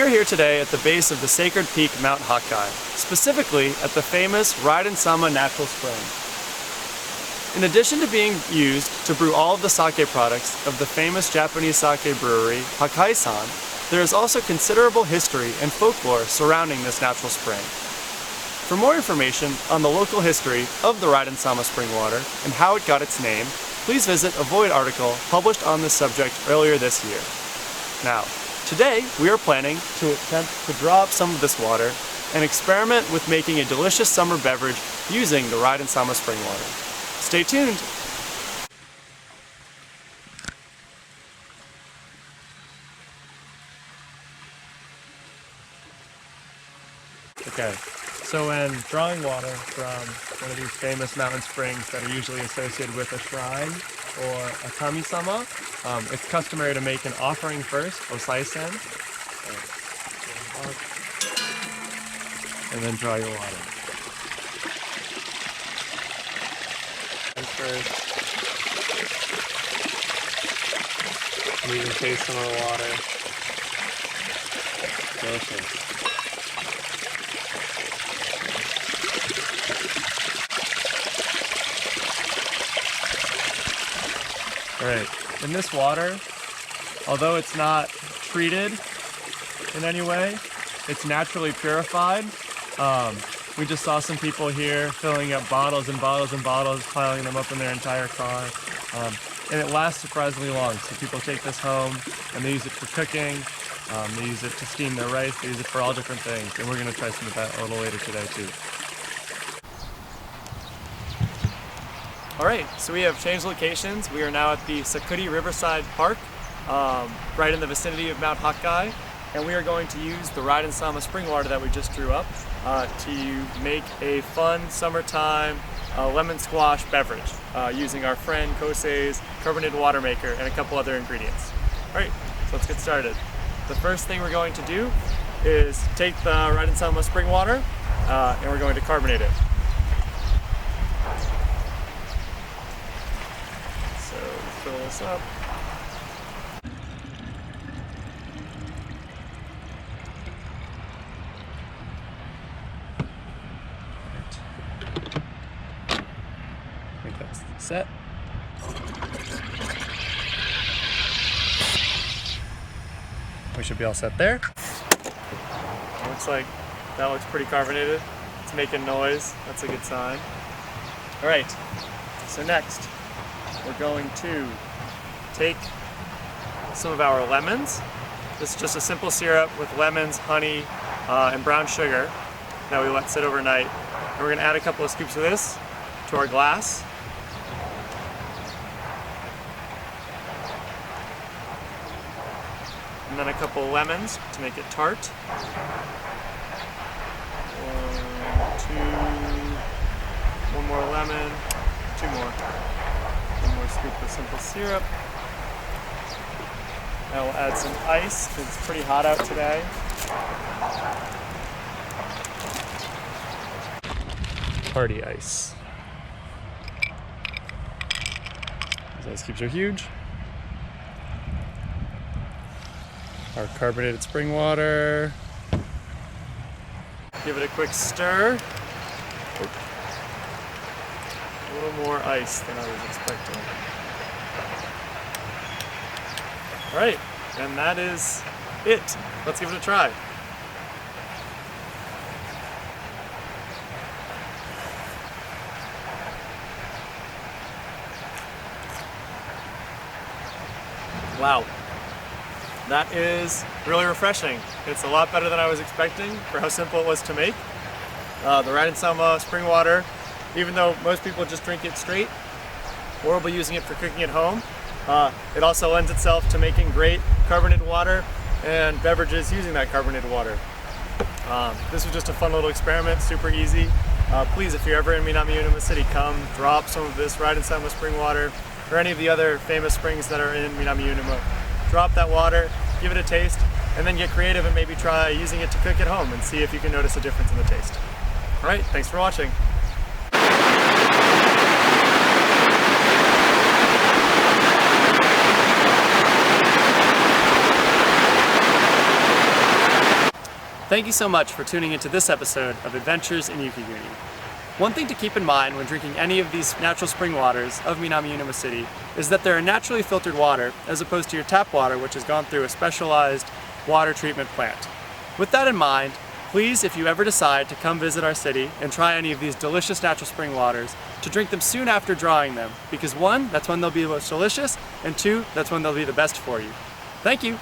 are here today at the base of the sacred peak Mount Hokkai, specifically at the famous Raiden-sama Natural Spring. In addition to being used to brew all of the sake products of the famous Japanese sake brewery, Hokkai-san, there is also considerable history and folklore surrounding this natural spring. For more information on the local history of the Raiden-sama Spring water and how it got its name, please visit a Void article published on this subject earlier this year. Now, today we are planning to attempt to draw up some of this water and experiment with making a delicious summer beverage using the Raiden-sama Spring water. Stay tuned! Okay, so when drawing water from one of these famous mountain springs that are usually associated with a shrine or a kami-sama, it's customary to make an offering first, osaisen, and then draw your water. And first, and you can taste some of the water. Delicious. Alright, in this water, although it's not treated in any way, it's naturally purified. We just saw some people here filling up bottles and bottles and bottles, piling them up in their entire car. And it lasts surprisingly long, so people take this home and they use it for cooking, they use it to steam their rice, they use it for all different things, and we're going to try some of that a little later today too. Alright, so we have changed locations. We are now at the Sakuri Riverside Park, right in the vicinity of Mount Hokkai, and we are going to use the Raiden-sama Spring water that we just drew up to make a fun summertime lemon squash beverage using our friend Kosei's carbonated water maker and a couple other ingredients. Alright, so let's get started. The first thing we're going to do is take the Raiden-sama Spring water and we're going to carbonate it. Fill this up. I think that's set. We should be all set there. Looks like that looks pretty carbonated. It's making noise. That's a good sign. All right, so next, we're going to take some of our lemons. This is just a simple syrup with lemons, honey, and brown sugar that we let sit overnight. And we're going to add a couple of scoops of this to our glass. And then a couple of lemons to make it tart. 1, 2, 1 more lemon, 2 more. Scoop of simple syrup. Now we'll add some ice because it's pretty hot out today. Party ice. These ice cubes are huge. Our carbonated spring water. Give it a quick stir. A little more ice than I was expecting. Alright, and that is it. Let's give it a try. Wow, that is really refreshing. It's a lot better than I was expecting for how simple it was to make. The Raiden-sama Spring water, even though most people just drink it straight, or will be using it for cooking at home, it also lends itself to making great carbonated water and beverages using that carbonated water. This was just a fun little experiment, super easy. Please, if you're ever in Minamiuonuma City, come drop some of this Raiden-sama Spring water or any of the other famous springs that are in Minamiuonuma. Drop that water, give it a taste, and then get creative and maybe try using it to cook at home and see if you can notice a difference in the taste. Alright, thanks for watching. Thank you so much for tuning into this episode of Adventures in Yukiguni. One thing to keep in mind when drinking any of these natural spring waters of Minamiuonuma City is that they're naturally filtered water as opposed to your tap water, which has gone through a specialized water treatment plant. With that in mind, please, if you ever decide to come visit our city and try any of these delicious natural spring waters, to drink them soon after drawing them, because one, that's when they'll be the most delicious, and two, that's when they'll be the best for you. Thank you!